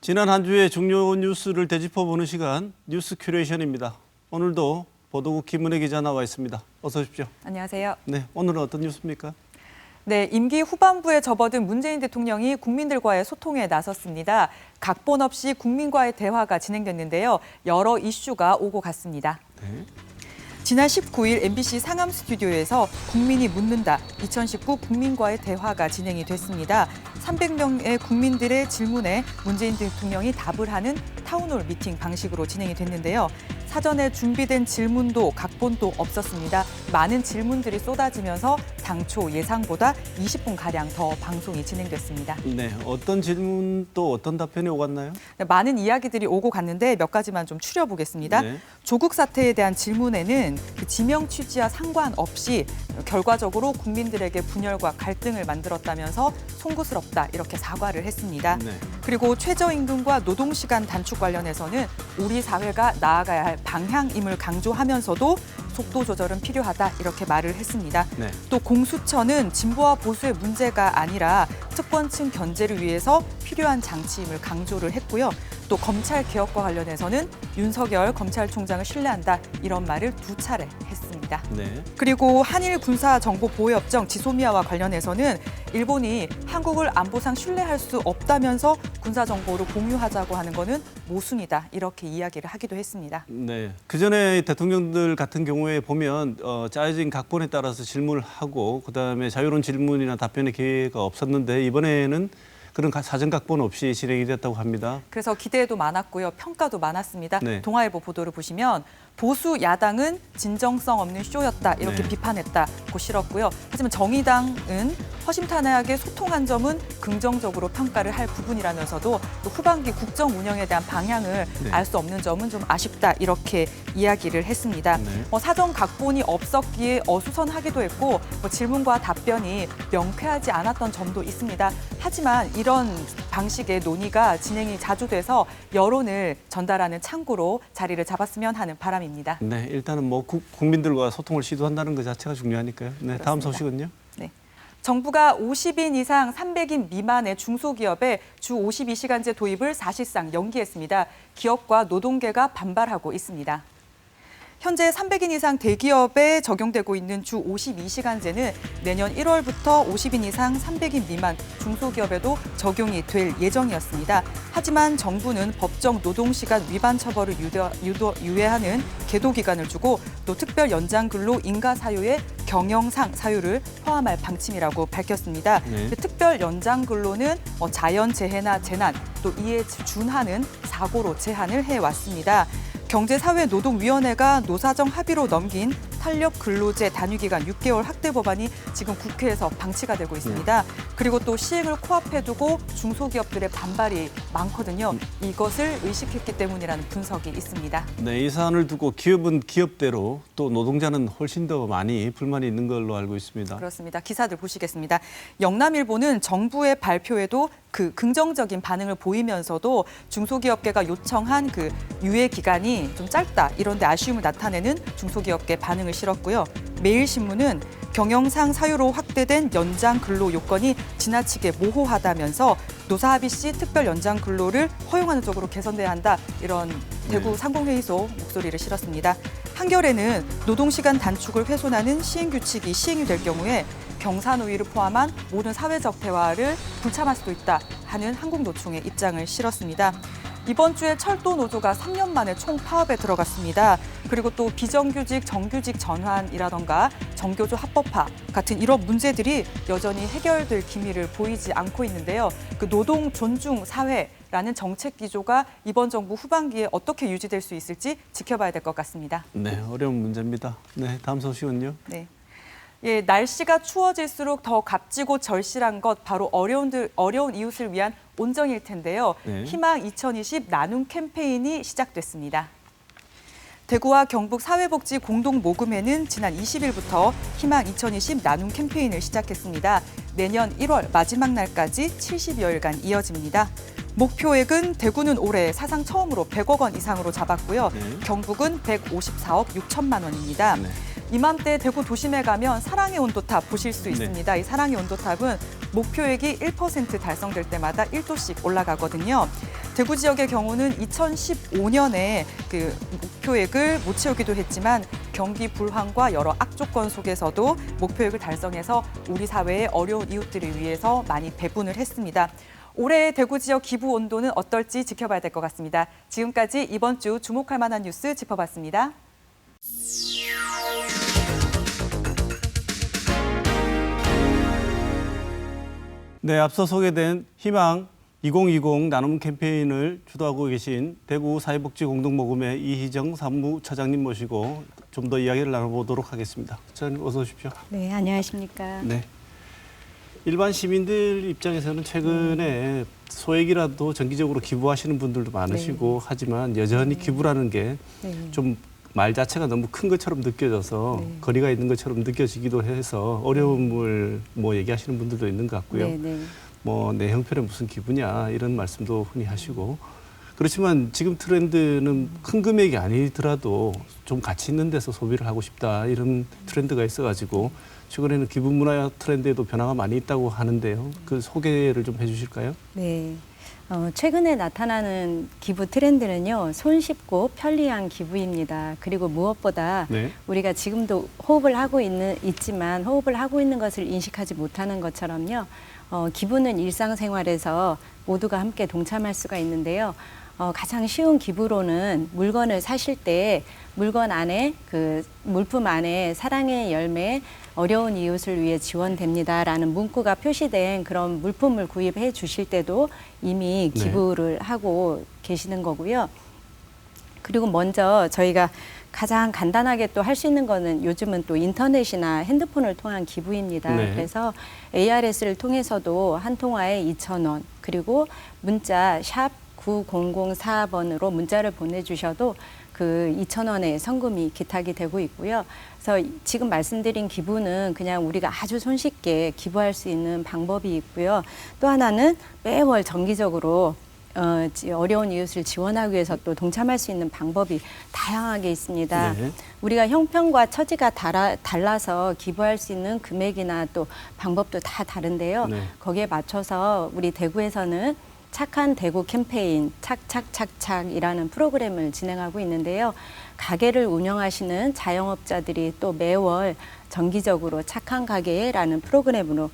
지난 한 주의 중요 뉴스를 되짚어보는 시간 뉴스 큐레이션입니다. 오늘도 보도국 김은혜 기자 나와 있습니다. 어서 오십시오. 안녕하세요. 네, 오늘은 어떤 뉴스입니까? 네, 임기 후반부에 접어든 문재인 대통령이 국민들과의 소통에 나섰습니다. 각본 없이 국민과의 대화가 진행됐는데요. 여러 이슈가 오고 갔습니다. 네. 지난 19일 MBC 상암 스튜디오에서 국민이 묻는다 2019 국민과의 대화가 진행이 됐습니다. 300명의 국민들의 질문에 문재인 대통령이 답을 하는 타운홀 미팅 방식으로 진행이 됐는데요. 사전에 준비된 질문도 각본도 없었습니다. 많은 질문들이 쏟아지면서 당초 예상보다 20분가량 더 방송이 진행됐습니다. 네, 어떤 질문 또 어떤 답변이 오갔나요? 네, 많은 이야기들이 오고 갔는데 몇 가지만 좀 추려보겠습니다. 네. 조국 사태에 대한 질문에는 그 지명 취지와 상관없이 결과적으로 국민들에게 분열과 갈등을 만들었다면서 송구스럽다 이렇게 사과를 했습니다. 네. 그리고 최저임금과 노동시간 단축 관련해서는 우리 사회가 나아가야 할 방향임을 강조하면서도 속도 조절은 필요하다 이렇게 말을 했습니다. 네. 또 공수처는 진보와 보수의 문제가 아니라 특권층 견제를 위해서 필요한 장치임을 강조를 했고요. 또 검찰 개혁과 관련해서는 윤석열 검찰총장을 신뢰한다 이런 말을 2차례 했습니다. 네. 그리고 한일 군사 정보 보호협정 지소미아와 관련해서는 일본이 한국을 안보상 신뢰할 수 없다면서 군사 정보를 공유하자고 하는 거는 모순이다 이렇게 이야기를 하기도 했습니다. 네. 그 전에 대통령들 같은 경우에 보면 짜여진 각본에 따라서 질문을 하고 그다음에 자유로운 질문이나 답변의 기회가 없었는데 이번에는 그런 사전 각본 없이 진행이 됐다고 합니다. 그래서 기대도 많았고요. 평가도 많았습니다. 네. 동아일보 보도를 보시면 보수 야당은 진정성 없는 쇼였다 이렇게 네. 비판했다고 실었고요. 하지만 정의당은 허심탄회하게 소통한 점은 긍정적으로 평가를 할 부분이라면서도 또 후반기 국정 운영에 대한 방향을 네. 알 수 없는 점은 좀 아쉽다 이렇게 이야기를 했습니다. 네. 사전 각본이 없었기에 어수선하기도 했고 질문과 답변이 명쾌하지 않았던 점도 있습니다. 하지만 이런 방식의 논의가 진행이 자주 돼서 여론을 전달하는 창구로 자리를 잡았으면 하는 바람입니다. 네, 일단은 뭐 국민들과 소통을 시도한다는 것 자체가 중요하니까요. 네, 다음 그렇습니다. 소식은요? 네. 정부가 50인 이상 300인 미만의 중소기업에 주 52시간제 도입을 사실상 연기했습니다. 기업과 노동계가 반발하고 있습니다. 현재 300인 이상 대기업에 적용되고 있는 주 52시간제는 내년 1월부터 50인 이상 300인 미만 중소기업에도 적용이 될 예정이었습니다. 하지만 정부는 법정 노동시간 위반 처벌을 유예하는 계도 기간을 주고 또 특별 연장 근로 인가 사유에 경영상 사유를 포함할 방침이라고 밝혔습니다. 네. 특별 연장 근로는 자연재해나 재난 또 이에 준하는 사고로 제한을 해왔습니다. 경제사회노동위원회가 노사정 합의로 넘긴 탄력 근로제 단위기간 6개월 확대 법안이 지금 국회에서 방치가 되고 있습니다. 그리고 또 시행을 코앞에 두고 중소기업들의 반발이 많거든요. 이것을 의식했기 때문이라는 분석이 있습니다. 네, 이 사안을 두고 기업은 기업대로 또 노동자는 훨씬 더 많이 불만이 있는 걸로 알고 있습니다. 그렇습니다. 기사들 보시겠습니다. 영남일보는 정부의 발표에도 그 긍정적인 반응을 보이면서도 중소기업계가 요청한 그 유예 기간이 좀 짧다 이런 데 아쉬움을 나타내는 중소기업계 반응을 실었고요. 매일신문은 경영상 사유로 확대된 연장 근로 요건이 지나치게 모호하다면서 노사합의 시 특별 연장 근로를 허용하는 쪽으로 개선돼야 한다 이런 대구 상공회의소 목소리를 실었습니다. 한겨레는 노동시간 단축을 훼손하는 시행규칙이 시행이 될 경우에 경사노위를 포함한 모든 사회적 대화를 불참할 수도 있다 하는 한국노총의 입장을 실었습니다. 이번 주에 철도 노조가 3년 만에 총파업에 들어갔습니다. 그리고 또 비정규직, 정규직 전환이라던가 정교조 합법화 같은 이런 문제들이 여전히 해결될 기미를 보이지 않고 있는데요. 그 노동 존중 사회라는 정책 기조가 이번 정부 후반기에 어떻게 유지될 수 있을지 지켜봐야 될 것 같습니다. 네, 어려운 문제입니다. 네, 다음 소식은요? 네. 예, 날씨가 추워질수록 더 값지고 절실한 것 바로 어려운 이웃을 위한 온정일 텐데요. 네. 희망 2020 나눔 캠페인이 시작됐습니다. 대구와 경북 사회복지 공동모금회는 지난 20일부터 희망 2020 나눔 캠페인을 시작했습니다. 내년 1월 마지막 날까지 70여일간 이어집니다. 목표액은 대구는 올해 사상 처음으로 100억 원 이상으로 잡았고요. 네. 경북은 154억 6천만 원입니다. 네. 이맘때 대구 도심에 가면 사랑의 온도탑 보실 수 있습니다. 이 사랑의 온도탑은 목표액이 1% 달성될 때마다 1도씩 올라가거든요. 대구 지역의 경우는 2015년에 그 목표액을 못 채우기도 했지만 경기 불황과 여러 악조건 속에서도 목표액을 달성해서 우리 사회의 어려운 이웃들을 위해서 많이 배분을 했습니다. 올해 대구 지역 기부 온도는 어떨지 지켜봐야 될 것 같습니다. 지금까지 이번 주 주목할 만한 뉴스 짚어봤습니다. 네, 앞서 소개된 희망 2020 나눔 캠페인을 주도하고 계신 대구 사회복지공동모금회 이희정 사무처장님 모시고 좀 더 이야기를 나눠보도록 하겠습니다. 처장님 어서 오십시오. 네, 안녕하십니까. 네. 일반 시민들 입장에서는 최근에 소액이라도 정기적으로 기부하시는 분들도 많으시고 하지만 여전히 기부라는 게 좀 말 자체가 너무 큰 것처럼 느껴져서 거리가 있는 것처럼 느껴지기도 해서 어려움을 뭐 얘기하시는 분들도 있는 것 같고요. 뭐 내 형편에 무슨 기부냐 이런 말씀도 흔히 하시고 그렇지만 지금 트렌드는 큰 금액이 아니더라도 좀 가치 있는 데서 소비를 하고 싶다 이런 트렌드가 있어가지고 최근에는 기부 문화 트렌드에도 변화가 많이 있다고 하는데요. 그 소개를 좀 해주실까요? 네. 최근에 나타나는 기부 트렌드는요, 손쉽고 편리한 기부입니다. 그리고 무엇보다 우리가 지금도 호흡을 하고 있지만 호흡을 하고 있는 것을 인식하지 못하는 것처럼요, 기부는 일상생활에서 모두가 함께 동참할 수가 있는데요. 가장 쉬운 기부로는 물건을 사실 때 물건 안에 그 물품 안에 사랑의 열매 어려운 이웃을 위해 지원됩니다라는 문구가 표시된 그런 물품을 구입해 주실 때도 이미 기부를 하고 계시는 거고요. 그리고 먼저 저희가 가장 간단하게 또 할 수 있는 거는 요즘은 또 인터넷이나 핸드폰을 통한 기부입니다. 그래서 ARS를 통해서도 한 통화에 2,000원 그리고 문자 샵 9004번으로 문자를 보내주셔도 그 2,000원의 성금이 기탁이 되고 있고요. 그래서 지금 말씀드린 기부는 그냥 우리가 아주 손쉽게 기부할 수 있는 방법이 있고요. 또 하나는 매월 정기적으로 어려운 이웃을 지원하기 위해서 또 동참할 수 있는 방법이 다양하게 있습니다. 우리가 형편과 처지가 달라서 기부할 수 있는 금액이나 또 방법도 다 다른데요. 거기에 맞춰서 우리 대구에서는 착한 대구 캠페인 착착착착이라는 프로그램을 진행하고 있는데요. 가게를 운영하시는 자영업자들이 또 매월 정기적으로 착한 가게라는 프로그램으로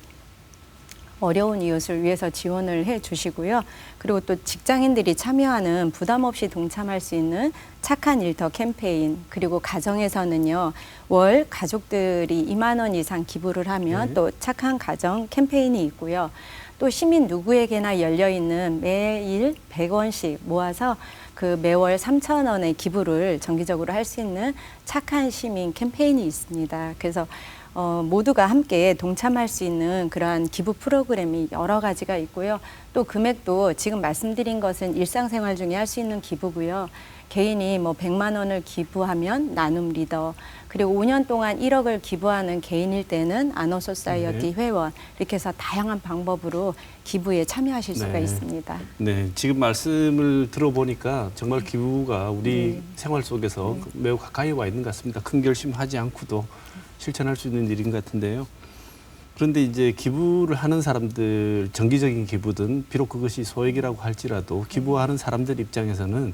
어려운 이웃을 위해서 지원을 해 주시고요. 그리고 또 직장인들이 참여하는 부담 없이 동참할 수 있는 착한 일터 캠페인, 그리고 가정에서는요, 월 가족들이 2만 원 이상 기부를 하면 또 착한 가정 캠페인이 있고요. 또 시민 누구에게나 열려있는 매일 100원씩 모아서 그 매월 3,000원의 기부를 정기적으로 할 수 있는 착한 시민 캠페인이 있습니다. 그래서 모두가 함께 동참할 수 있는 그러한 기부 프로그램이 여러 가지가 있고요. 또 금액도 지금 말씀드린 것은 일상생활 중에 할 수 있는 기부고요. 개인이 뭐 100만 원을 기부하면 나눔 리더, 그리고 5년 동안 1억을 기부하는 개인일 때는 아너소사이어티 회원, 이렇게 해서 다양한 방법으로 기부에 참여하실 수가 있습니다. 네, 지금 말씀을 들어보니까 정말 기부가 우리 생활 속에서 매우 가까이 와 있는 것 같습니다. 큰 결심하지 않고도 실천할 수 있는 일인 것 같은데요. 그런데 이제 기부를 하는 사람들, 정기적인 기부든 비록 그것이 소액이라고 할지라도 기부하는 사람들 입장에서는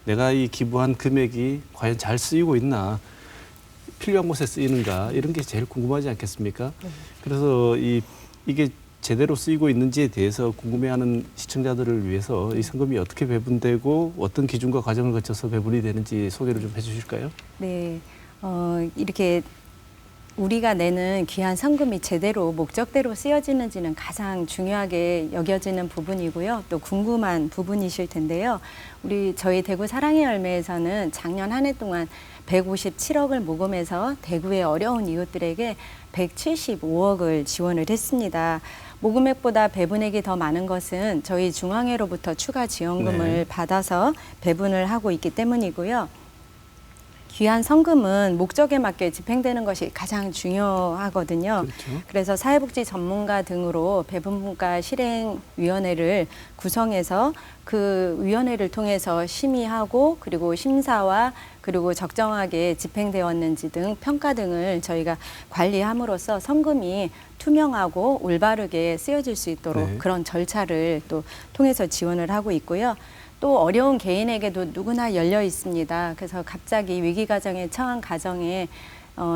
내가 이 기부한 금액이 과연 잘 쓰이고 있나, 필요한 곳에 쓰이는가, 이런 게 제일 궁금하지 않겠습니까? 그래서 이게 제대로 쓰이고 있는지에 대해서 궁금해하는 시청자들을 위해서 이 성금이 어떻게 배분되고 어떤 기준과 과정을 거쳐서 배분이 되는지 소개를 좀 해주실까요? 네, 이렇게 우리가 내는 귀한 성금이 제대로 목적대로 쓰여지는지는 가장 중요하게 여겨지는 부분이고요. 또 궁금한 부분이실 텐데요. 저희 대구 사랑의 열매에서는 작년 한 해 동안 157억을 모금해서 대구의 어려운 이웃들에게 175억을 지원을 했습니다. 모금액보다 배분액이 더 많은 것은 저희 중앙회로부터 추가 지원금을 받아서 배분을 하고 있기 때문이고요. 귀한 성금은 목적에 맞게 집행되는 것이 가장 중요하거든요. 그래서 사회복지 전문가 등으로 배분분과 실행위원회를 구성해서 그 위원회를 통해서 심의하고 그리고 심사와 그리고 적정하게 집행되었는지 등 평가 등을 저희가 관리함으로써 성금이 투명하고 올바르게 쓰여질 수 있도록 그런 절차를 또 통해서 지원을 하고 있고요. 또 어려운 개인에게도 누구나 열려 있습니다. 그래서 갑자기 위기 가정에 처한 가정에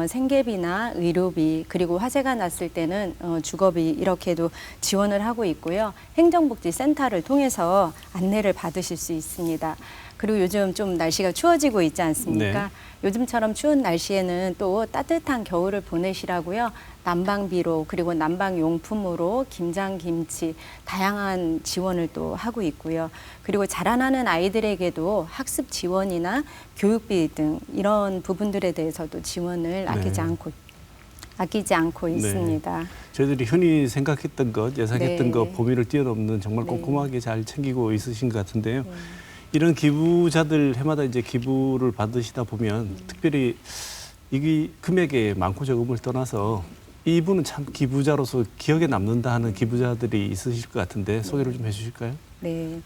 생계비나 의료비 그리고 화재가 났을 때는 주거비 이렇게도 지원을 하고 있고요. 행정복지센터를 통해서 안내를 받으실 수 있습니다. 그리고 요즘 좀 날씨가 추워지고 있지 않습니까? 네. 요즘처럼 추운 날씨에는 또 따뜻한 겨울을 보내시라고요. 난방비로 그리고 난방용품으로 김장, 김치 다양한 지원을 또 하고 있고요. 그리고 자라나는 아이들에게도 학습 지원이나 교육비 등 이런 부분들에 대해서도 지원을 아끼지 않고 있습니다. 저희들이 흔히 생각했던 것, 예상했던 네. 것 범위를 뛰어넘는 정말 네. 꼼꼼하게 잘 챙기고 있으신 것 같은데요. 이런 기부자들 해마다 이제 기부를 받으시다 보면 특별히 이 금액의 많고 적음을 떠나서 이분은 참 기부자로서 기억에 남는다 하는 기부자들이 있으실 것 같은데 소개를 좀 해주실까요? 네.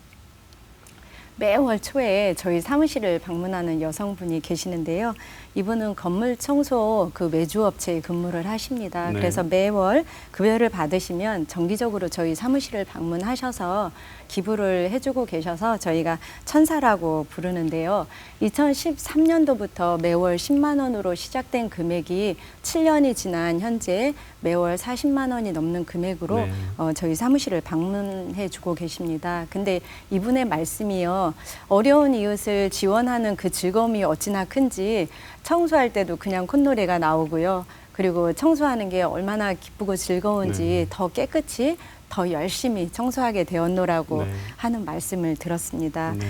매월 초에 저희 사무실을 방문하는 여성분이 계시는데요. 이분은 건물 청소 그 매주업체에 근무를 하십니다. 네. 그래서 매월 급여를 받으시면 정기적으로 저희 사무실을 방문하셔서 기부를 해주고 계셔서 저희가 천사라고 부르는데요. 2013년도부터 매월 10만 원으로 시작된 금액이 7년이 지난 현재 매월 40만 원이 넘는 금액으로 네. 저희 사무실을 방문해 주고 계십니다. 근데 이분의 말씀이요. 어려운 이웃을 지원하는 그 즐거움이 어찌나 큰지 청소할 때도 그냥 콧노래가 나오고요. 그리고 청소하는 게 얼마나 기쁘고 즐거운지 네. 더 깨끗이 더 열심히 청소하게 되었노라고 네. 하는 말씀을 들었습니다. 네.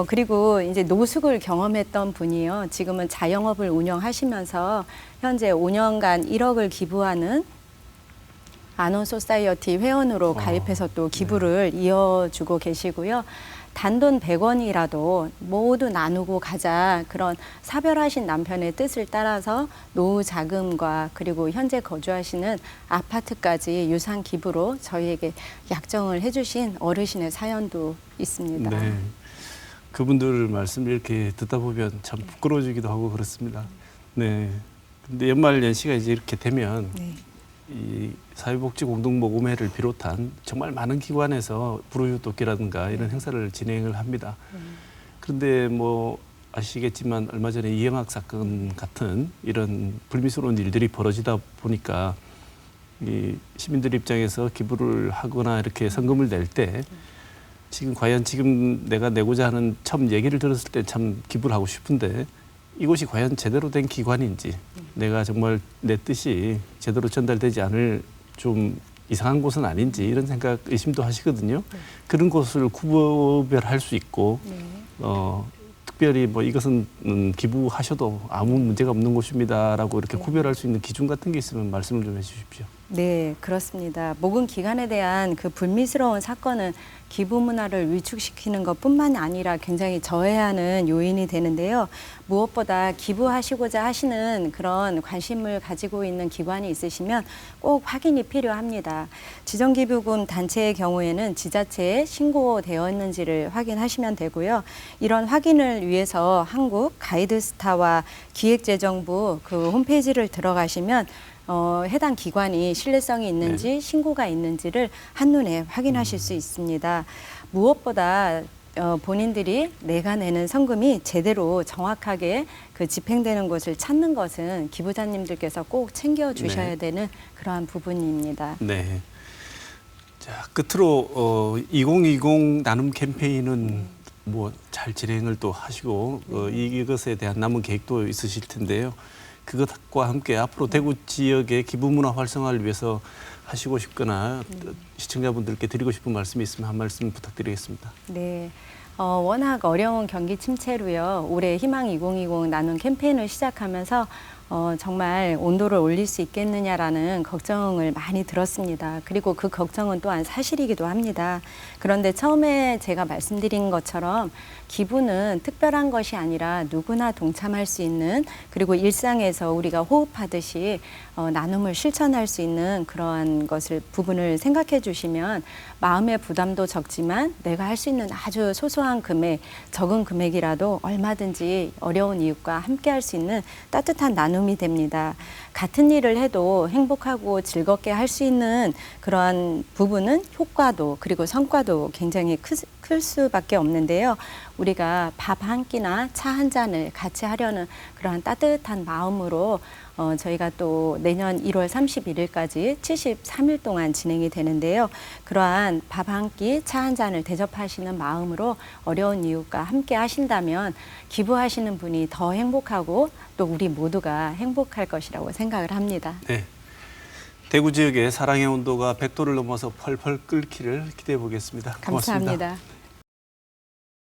그리고 이제 노숙을 경험했던 분이요. 지금은 자영업을 운영하시면서 현재 5년간 1억을 기부하는 아논소사이어티 회원으로 가입해서 또 기부를 이어주고 계시고요. 단돈 100원이라도 모두 나누고 가자 그런 사별하신 남편의 뜻을 따라서 노후 자금과 그리고 현재 거주하시는 아파트까지 유산 기부로 저희에게 약정을 해주신 어르신의 사연도 있습니다. 네. 그분들 말씀을 이렇게 듣다 보면 참 부끄러워지기도 하고 그렇습니다. 네. 근데 연말 연시가 이제 이렇게 되면 네. 이 사회복지공동모금회를 비롯한 정말 많은 기관에서 불우이웃돕기라든가 이런 행사를 진행을 합니다. 그런데 뭐 아시겠지만 얼마 전에 이영학 사건 같은 이런 불미스러운 일들이 벌어지다 보니까 이 시민들 입장에서 기부를 하거나 이렇게 성금을 낼 때 지금 과연 지금 내가 내고자 하는 처음 얘기를 들었을 때 참 기부를 하고 싶은데 이곳이 과연 제대로 된 기관인지 내가 정말 내 뜻이 제대로 전달되지 않을 좀 이상한 곳은 아닌지 이런 생각 의심도 하시거든요. 그런 곳을 구별할 수 있고 특별히 뭐 이것은 기부하셔도 아무 문제가 없는 곳입니다라고 이렇게 구별할 수 있는 기준 같은 게 있으면 말씀을 좀 해주십시오. 네, 그렇습니다. 모금 기관에 대한 그 불미스러운 사건은 기부 문화를 위축시키는 것뿐만 아니라 굉장히 저해하는 요인이 되는데요. 무엇보다 기부하시고자 하시는 그런 관심을 가지고 있는 기관이 있으시면 꼭 확인이 필요합니다. 지정기부금 단체의 경우에는 지자체에 신고되었는지를 확인하시면 되고요. 이런 확인을 위해서 한국 가이드스타와 기획재정부 그 홈페이지를 들어가시면 해당 기관이 신뢰성이 있는지 신고가 있는지를 한눈에 확인하실 수 있습니다. 무엇보다 본인들이 내가 내는 성금이 제대로 정확하게 그 집행되는 것을 찾는 것은 기부자님들께서 꼭 챙겨주셔야 되는 그러한 부분입니다. 네. 자, 끝으로 2020 나눔 캠페인은 뭐 잘 진행을 또 하시고 이것에 대한 남은 계획도 있으실 텐데요. 그것과 함께 앞으로 대구 지역의 기부 문화 활성화를 위해서 하시고 싶거나 시청자분들께 드리고 싶은 말씀이 있으면 한 말씀 부탁드리겠습니다. 네. 워낙 어려운 경기 침체로요. 올해 희망 2020 나눔 캠페인을 시작하면서 정말 온도를 올릴 수 있겠느냐라는 걱정을 많이 들었습니다. 그리고 그 걱정은 또한 사실이기도 합니다. 그런데 처음에 제가 말씀드린 것처럼 기부는 특별한 것이 아니라 누구나 동참할 수 있는 그리고 일상에서 우리가 호흡하듯이 나눔을 실천할 수 있는 그러한 부분을 생각해 주시면 마음의 부담도 적지만 내가 할 수 있는 아주 소소한 금액, 적은 금액이라도 얼마든지 어려운 이웃과 함께 할 수 있는 따뜻한 나눔 나눔이 됩니다. 같은 일을 해도 행복하고 즐겁게 할 수 있는 그러한 부분은 효과도 그리고 성과도 굉장히 클 수밖에 없는데요. 우리가 밥 한 끼나 차 한 잔을 같이 하려는 그러한 따뜻한 마음으로 저희가 또 내년 1월 31일까지 73일 동안 진행이 되는데요. 그러한 밥 한 끼, 차 한 잔을 대접하시는 마음으로 어려운 이웃과 함께 하신다면 기부하시는 분이 더 행복하고 또 우리 모두가 행복할 것이라고 생각을 합니다. 네. 대구 지역의 사랑의 온도가 100도를 넘어서 펄펄 끓기를 기대해 보겠습니다. 고맙습니다. 감사합니다.